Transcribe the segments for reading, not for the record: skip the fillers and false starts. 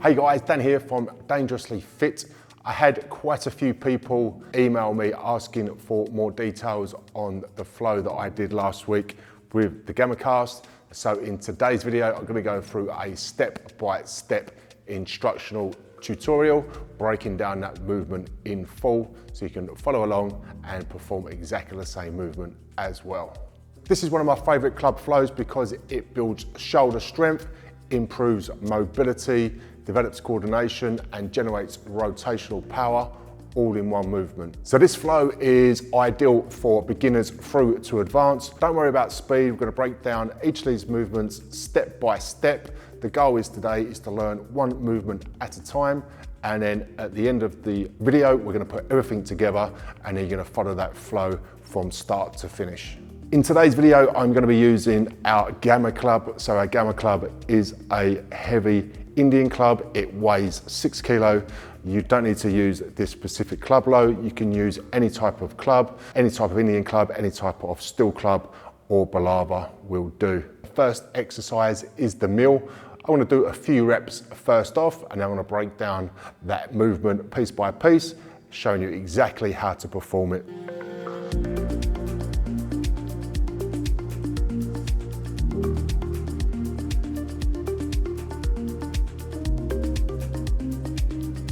Hey guys, Dan here from Dangerously Fit. I had quite a few people email me asking for more details on the flow that I did last week with the Gamma Cast. So in today's video, I'm going to go through a step-by-step instructional tutorial, breaking down that movement in full so you can follow along and perform exactly the same movement as well. This is one of my favorite club flows because it builds shoulder strength, improves mobility, develops coordination and generates rotational power all in one movement. So this flow is ideal for beginners through to advanced. Don't worry about speed. We're going to break down each of these movements step by step. The goal is today is to learn one movement at a time, and then at the end of the video we're going to put everything together and then you're going to follow that flow from start to finish. In today's video, I'm going to be using our Gamma Club. So our Gamma Club is a heavy Indian club. It weighs 6 kilo. You don't need to use this specific club load. You can use any type of club, any type of Indian club, any type of steel club or Bulava will do. First exercise is the mill. I want to do a few reps first off, and I'm going to break down that movement piece by piece, showing you exactly how to perform it.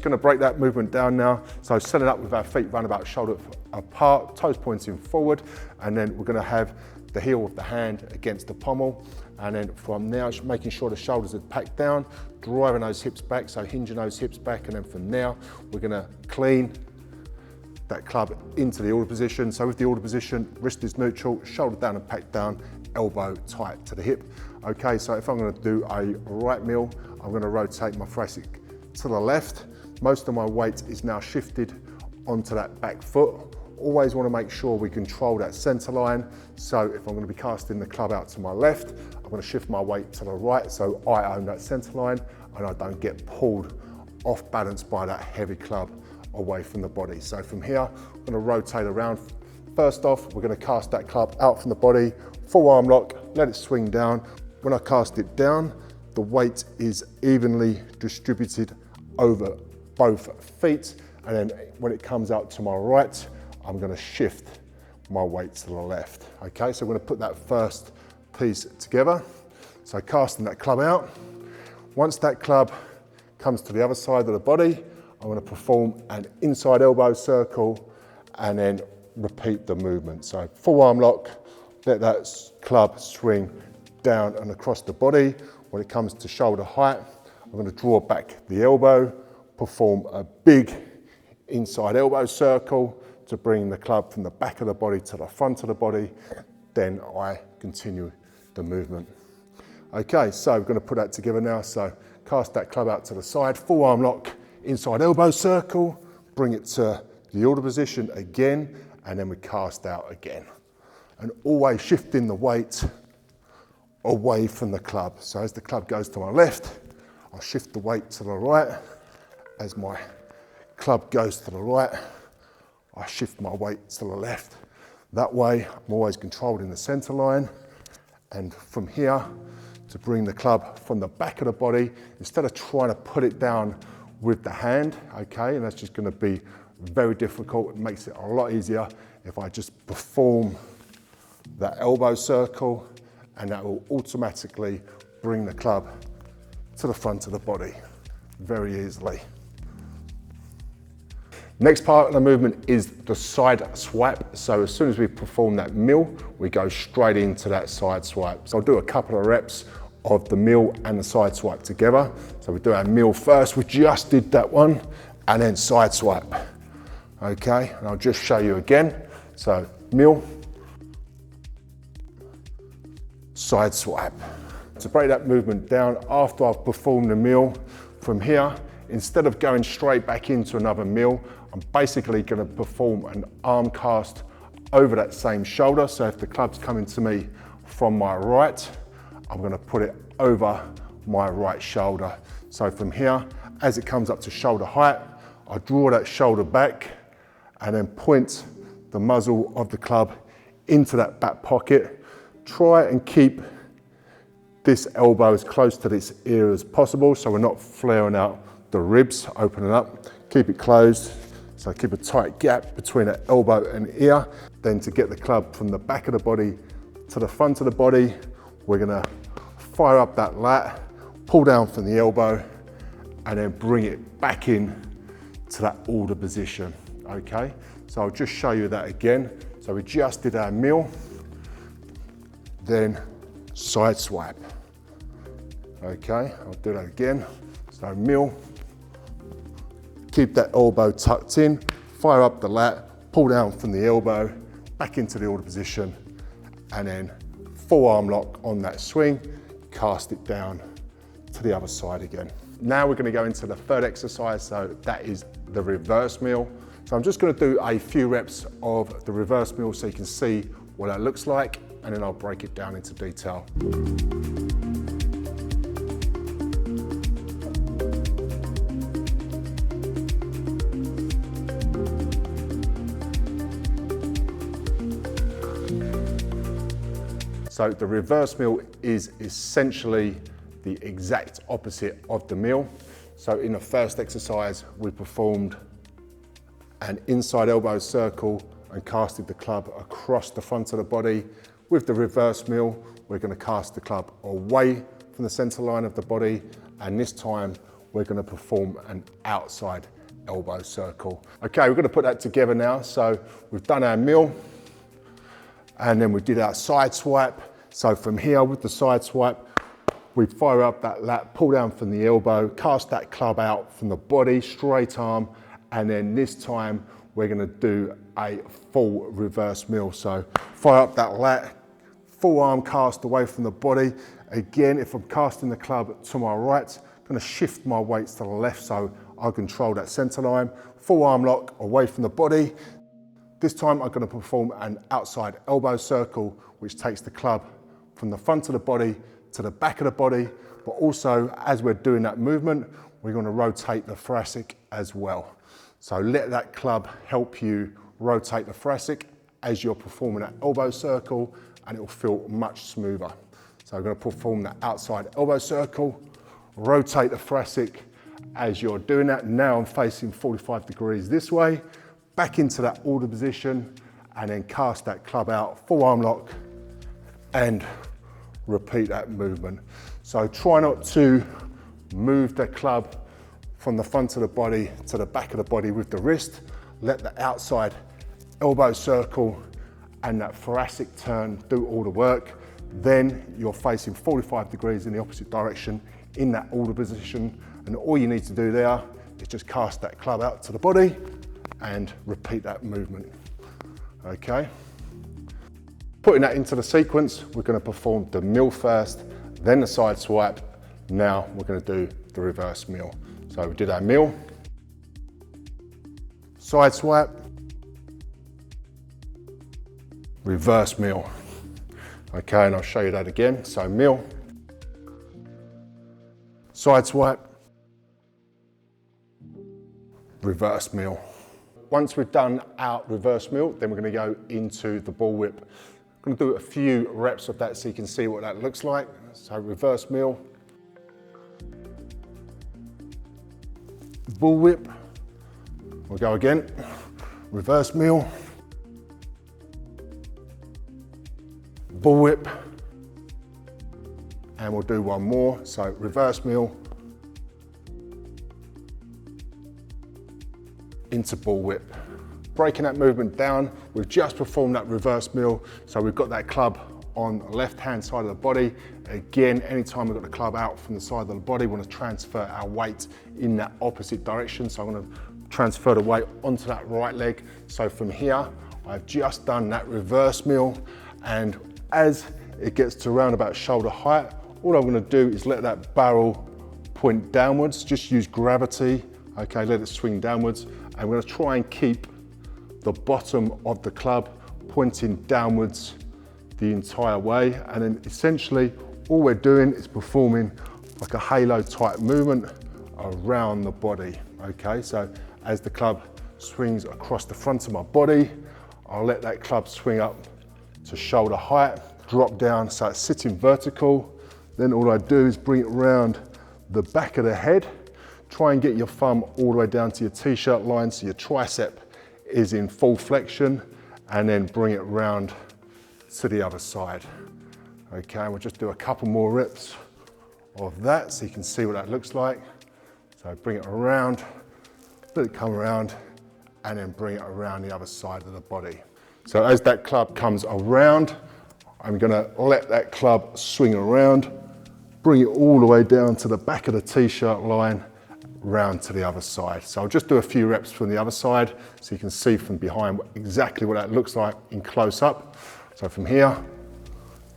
Going to break that movement down now. So set it up with our feet round about shoulder apart, toes pointing forward, and then we're going to have the heel of the hand against the pommel, and then from now making sure the shoulders are packed down, driving those hips back, so hinging those hips back, and then from now we're going to clean that club into the order position. So with the order position, wrist is neutral, shoulder down and packed down, elbow tight to the hip. Okay, so if I'm going to do a right mill, I'm going to rotate my thoracic to the left. Most of my weight is now shifted onto that back foot. Always want to make sure we control that center line. So if I'm going to be casting the club out to my left, I'm going to shift my weight to the right so I own that center line and I don't get pulled off balance by that heavy club away from the body. So from here, I'm going to rotate around. First off, we're going to cast that club out from the body, full arm lock, let it swing down. When I cast it down, the weight is evenly distributed over both feet, and then when it comes out to my right, I'm going to shift my weight to the left. Okay, so I'm going to put that first piece together. So casting that club out. Once that club comes to the other side of the body, I'm going to perform an inside elbow circle and then repeat the movement. So full arm lock, let that club swing down and across the body. When it comes to shoulder height, I'm going to draw back the elbow, perform a big inside elbow circle to bring the club from the back of the body to the front of the body. Then I continue the movement. Okay, so we're going to put that together now. So cast that club out to the side, full arm lock, inside elbow circle, bring it to the order position again, and then we cast out again. And always shifting the weight away from the club. So as the club goes to my left, I'll shift the weight to the right. As my club goes to the right, I shift my weight to the left. That way, I'm always controlled in the center line. And from here, to bring the club from the back of the body, instead of trying to put it down with the hand, okay, and that's just gonna be very difficult. It makes it a lot easier if I just perform that elbow circle, and that will automatically bring the club to the front of the body very easily. Next part of the movement is the side swipe. So as soon as we perform that mill, we go straight into that side swipe. So I'll do a couple of reps of the mill and the side swipe together. So we do our mill first, we just did that one, and then side swipe. Okay, and I'll just show you again. So mill, side swipe. To break that movement down, after I've performed the mill, from here, instead of going straight back into another mill, I'm basically going to perform an arm cast over that same shoulder. So if the club's coming to me from my right, I'm going to put it over my right shoulder. So from here, as it comes up to shoulder height, I draw that shoulder back and then point the muzzle of the club into that back pocket. Try and keep this elbow as close to this ear as possible, so we're not flaring out the ribs, opening up. Keep it closed, so keep a tight gap between the elbow and ear. Then to get the club from the back of the body to the front of the body, we're gonna fire up that lat, pull down from the elbow, and then bring it back in to that order position, okay? So I'll just show you that again. So we just did our mill, then side swipe. Okay, I'll do that again. So mill, keep that elbow tucked in, fire up the lat, pull down from the elbow, back into the order position, and then forearm lock on that swing, cast it down to the other side again. Now we're going to go into the third exercise, so that is the reverse mill. So I'm just going to do a few reps of the reverse mill so you can see what that looks like, and then I'll break it down into detail. So the reverse mill is essentially the exact opposite of the mill. So in the first exercise, we performed an inside elbow circle and casted the club across the front of the body. With the reverse mill, we're going to cast the club away from the center line of the body, and this time we're going to perform an outside elbow circle. Okay, we're going to put that together now. So we've done our mill, and then we did our side swipe. So from here with the side swipe, we fire up that lat, pull down from the elbow, cast that club out from the body, straight arm, and then this time we're gonna do a full reverse mill. So fire up that lat, full arm cast away from the body. Again, if I'm casting the club to my right, I'm gonna shift my weights to the left so I control that center line. Full arm lock away from the body. This time I'm gonna perform an outside elbow circle, which takes the club from the front of the body to the back of the body, but also as we're doing that movement, we're going to rotate the thoracic as well. So let that club help you rotate the thoracic as you're performing that elbow circle, and it will feel much smoother. So I'm going to perform that outside elbow circle, rotate the thoracic as you're doing that. Now I'm facing 45 degrees this way, back into that order position, and then cast that club out, full arm lock, and repeat that movement. So try not to move the club from the front of the body to the back of the body with the wrist. Let the outside elbow circle and that thoracic turn do all the work. Then you're facing 45 degrees in the opposite direction in that order position, and all you need to do there is just cast that club out to the body and repeat that movement. Okay. Putting that into the sequence, we're going to perform the mill first, then the side swipe. Now we're going to do the reverse mill. So we did our mill, side swipe, reverse mill. Okay, and I'll show you that again. So mill, side swipe, reverse mill. Once we've done our reverse mill, then we're going to go into the ball whip. I'm going to do a few reps of that so you can see what that looks like. So reverse mill, bull whip, we'll go again, reverse mill, bull whip, and we'll do one more. So reverse mill, into bull whip. Breaking that movement down, we've just performed that reverse mill, so we've got that club on the left-hand side of the body. Again, anytime we've got the club out from the side of the body, we want to transfer our weight in that opposite direction. So I'm going to transfer the weight onto that right leg. So from here, I've just done that reverse mill, and as it gets to around about shoulder height, all I'm going to do is let that barrel point downwards, just use gravity, okay, let it swing downwards. I'm going to try and keep the bottom of the club pointing downwards the entire way, and then essentially all we're doing is performing like a halo type movement around the body. Okay, so as the club swings across the front of my body, I'll let that club swing up to shoulder height, drop down so it's sitting vertical, Then all I do is bring it around the back of the head. Try and get your thumb all the way down to your t-shirt line so your tricep is in full flexion, and then bring it round to the other side. Okay, we'll just do a couple more reps of that so you can see what that looks like. So bring it around, let it come around, and then bring it around the other side of the body. So as that club comes around, I'm gonna let that club swing around, bring it all the way down to the back of the t-shirt line, round to the other side. So I'll just do a few reps from the other side so you can see from behind exactly what that looks like in close up. So from here,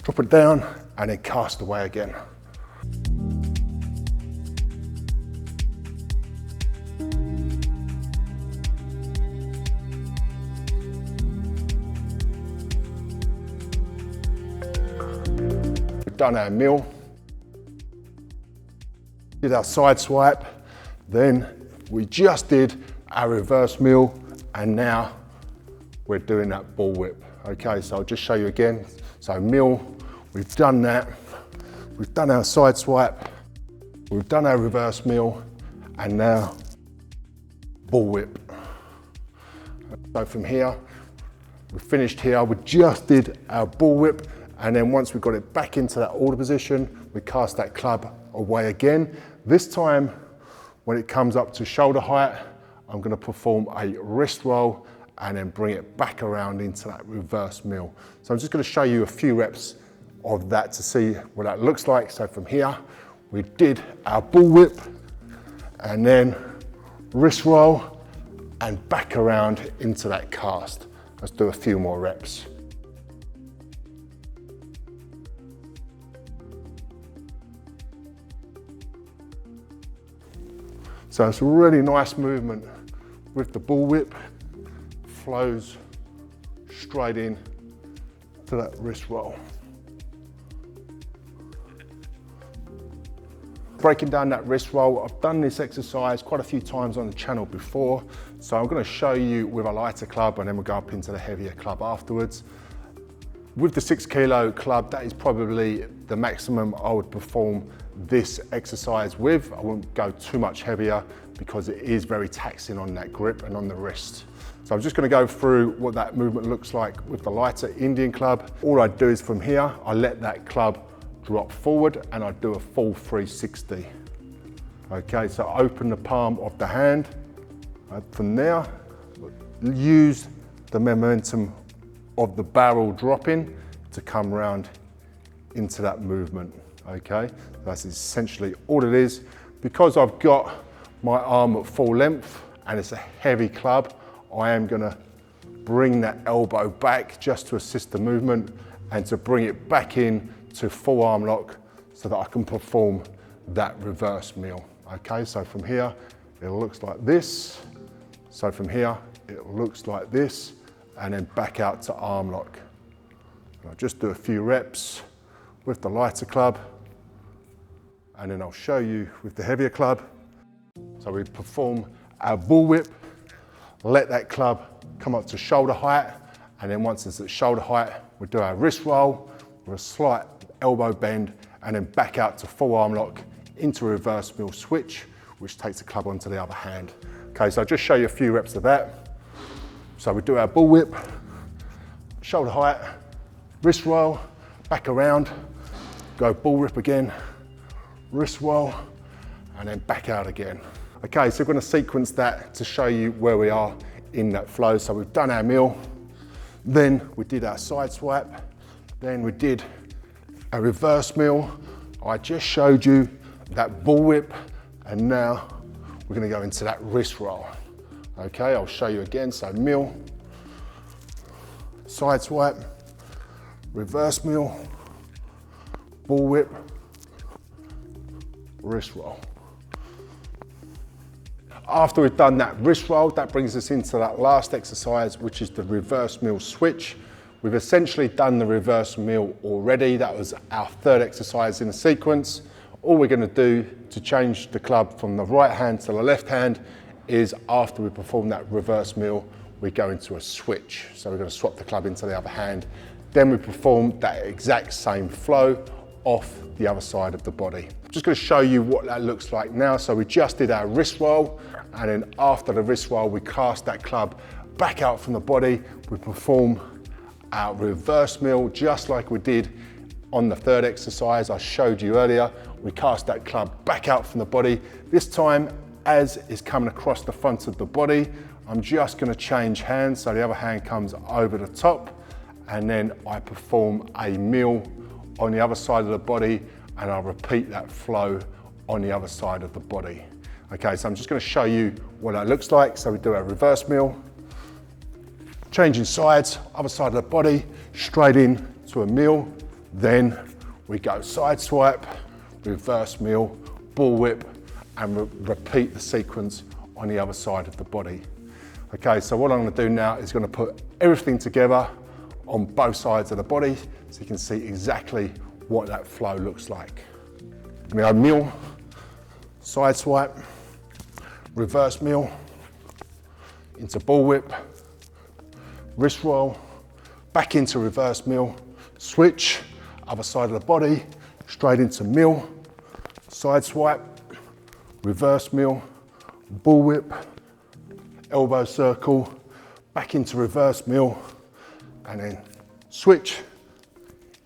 drop it down and then cast away again. We've done our mill, did our side swipe, then we just did our reverse mill, and now we're doing that ball whip. Okay, so I'll just show you again. So mill, we've done that. We've done our side swipe, we've done our reverse mill, and now ball whip. So from here, we finished here, we just did our ball whip, and then once we got it back into that order position, we cast that club away again. This time, when it comes up to shoulder height, I'm gonna perform a wrist roll and then bring it back around into that reverse mill. So I'm just gonna show you a few reps of that to see what that looks like. So from here, we did our bull whip and then wrist roll and back around into that cast. Let's do a few more reps. So it's a really nice movement with the bull whip, flows straight in to that wrist roll. Breaking down that wrist roll, I've done this exercise quite a few times on the channel before, so I'm going to show you with a lighter club and then we'll go up into the heavier club afterwards. With the 6 kilo club, that is probably the maximum I would perform this exercise with. I won't go too much heavier because it is very taxing on that grip and on the wrist. So I'm just going to go through what that movement looks like with the lighter Indian club. All I do is from here, I let that club drop forward and I do a full 360. Okay, so open the palm of the hand. From there, use the momentum of the barrel dropping to come round into that movement. Okay, that's essentially all it is. Because I've got my arm at full length and it's a heavy club, I am gonna bring that elbow back just to assist the movement and to bring it back in to full arm lock so that I can perform that reverse mill. Okay, so from here, it looks like this. So from here, it looks like this, and then back out to arm lock. And I'll just do a few reps with the lighter club, and then I'll show you with the heavier club. So we perform our bull whip, let that club come up to shoulder height, and then once it's at shoulder height, we do our wrist roll with a slight elbow bend, and then back out to full arm lock into a reverse mill switch, which takes the club onto the other hand. Okay, so I'll just show you a few reps of that. So we do our bull whip, shoulder height, wrist roll, back around, go bull whip again, wrist roll, and then back out again. Okay, so we're going to sequence that to show you where we are in that flow. So we've done our mill, then we did our side swipe, then we did a reverse mill. I just showed you that bull whip, and now we're going to go into that wrist roll. Okay, I'll show you again. So mill, side swipe, reverse mill, bull whip, wrist roll. After we've done that wrist roll, that brings us into that last exercise, which is the reverse mill switch. We've essentially done the reverse mill already. That was our third exercise in the sequence. All we're going to do to change the club from the right hand to the left hand is after we perform that reverse mill, we go into a switch. So we're going to swap the club into the other hand. Then we perform that exact same flow off the other side of the body. I'm just going to show you what that looks like now. So we just did our wrist roll, and then after the wrist roll, we cast that club back out from the body. We perform our reverse mill just like we did on the third exercise I showed you earlier. We cast that club back out from the body. This time, as is coming across the front of the body, I'm just going to change hands, so the other hand comes over the top, and then I perform a mill on the other side of the body, and I'll repeat that flow on the other side of the body. Okay, so I'm just going to show you what that looks like. So we do our reverse mill, changing sides, other side of the body, straight in to a mill, then we go side swipe, reverse mill, bull whip, and repeat the sequence on the other side of the body. Okay, so what I'm going to do now is going to put everything together on both sides of the body so you can see exactly what that flow looks like. We go mill, side swipe, reverse mill, into bull whip, wrist roll, back into reverse mill, switch, other side of the body, straight into mill, side swipe, reverse mill, bull whip, elbow circle, back into reverse mill, and then switch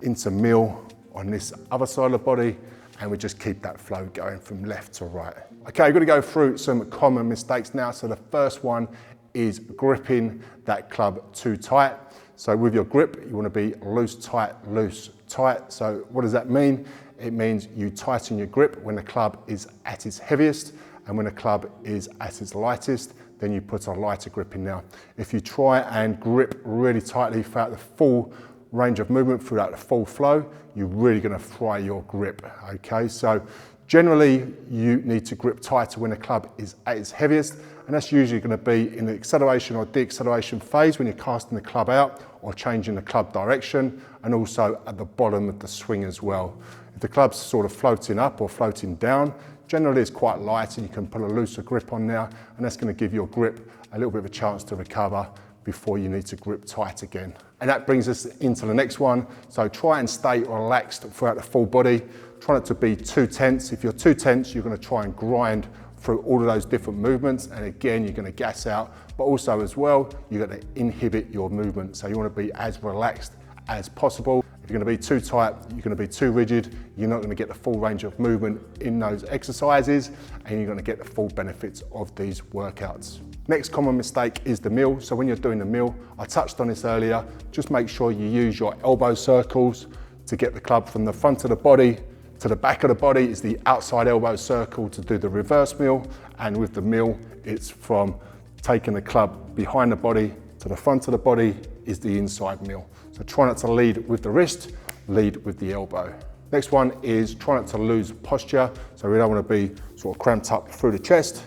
into mill on this other side of the body, and we just keep that flow going from left to right. Okay, we're going to go through some common mistakes now. So the first one is gripping that club too tight. So with your grip, you want to be loose, tight, loose, tight. So what does that mean? It means you tighten your grip when the club is at its heaviest, and when the club is at its lightest, then you put a lighter grip in now. If you try and grip really tightly throughout the full range of movement, throughout the full flow, you're really going to fry your grip, okay? So generally, you need to grip tighter when the club is at its heaviest, and that's usually going to be in the acceleration or deceleration phase when you're casting the club out or changing the club direction, and also at the bottom of the swing as well. If the club's sort of floating up or floating down, generally it's quite light and you can put a looser grip on now, and that's going to give your grip a little bit of a chance to recover before you need to grip tight again. And that brings us into the next one. So try and stay relaxed throughout the full body. Try not to be too tense. If you're too tense, you're going to try and grind through all of those different movements, and again you're going to gas out, but also as well you're going to inhibit your movement. So you want to be as relaxed as possible. If you're going to be too tight, you're going to be too rigid, you're not going to get the full range of movement in those exercises, and you're going to get the full benefits of these workouts. Next common mistake is the mill. So when you're doing the mill, I touched on this earlier, just make sure you use your elbow circles to get the club from the front of the body to the back of the body. Is the outside elbow circle to do the reverse mill, and with the mill, it's from taking the club behind the body to the front of the body is the inside mill. So try not to lead with the wrist, lead with the elbow. Next one is try not to lose posture. So we don't want to be sort of cramped up through the chest.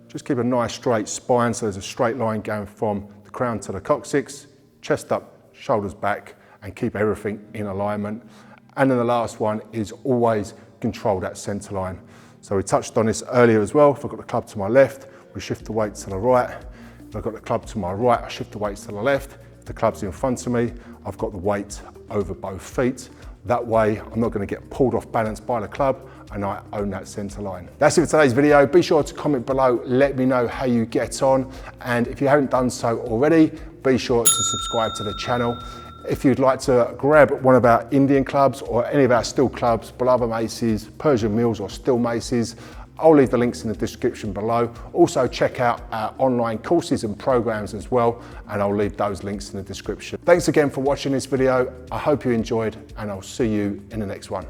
Just keep a nice straight spine, so there's a straight line going from the crown to the coccyx, chest up, shoulders back, and keep everything in alignment. And then the last one is always control that center line. So we touched on this earlier as well. If I've got the club to my left, we shift the weight to the right. If I've got the club to my right, I shift the weight to the left. If the club's in front of me, I've got the weight over both feet. That way, I'm not going to get pulled off balance by the club, and I own that center line. That's it for today's video. Be sure to comment below, let me know how you get on. And if you haven't done so already, be sure to subscribe to the channel. If you'd like to grab one of our Indian clubs or any of our steel clubs, Bulava maces, Persian mills or steel maces, I'll leave the links in the description below. Also check out our online courses and programs as well, and I'll leave those links in the description. Thanks again for watching this video. I hope you enjoyed, and I'll see you in the next one.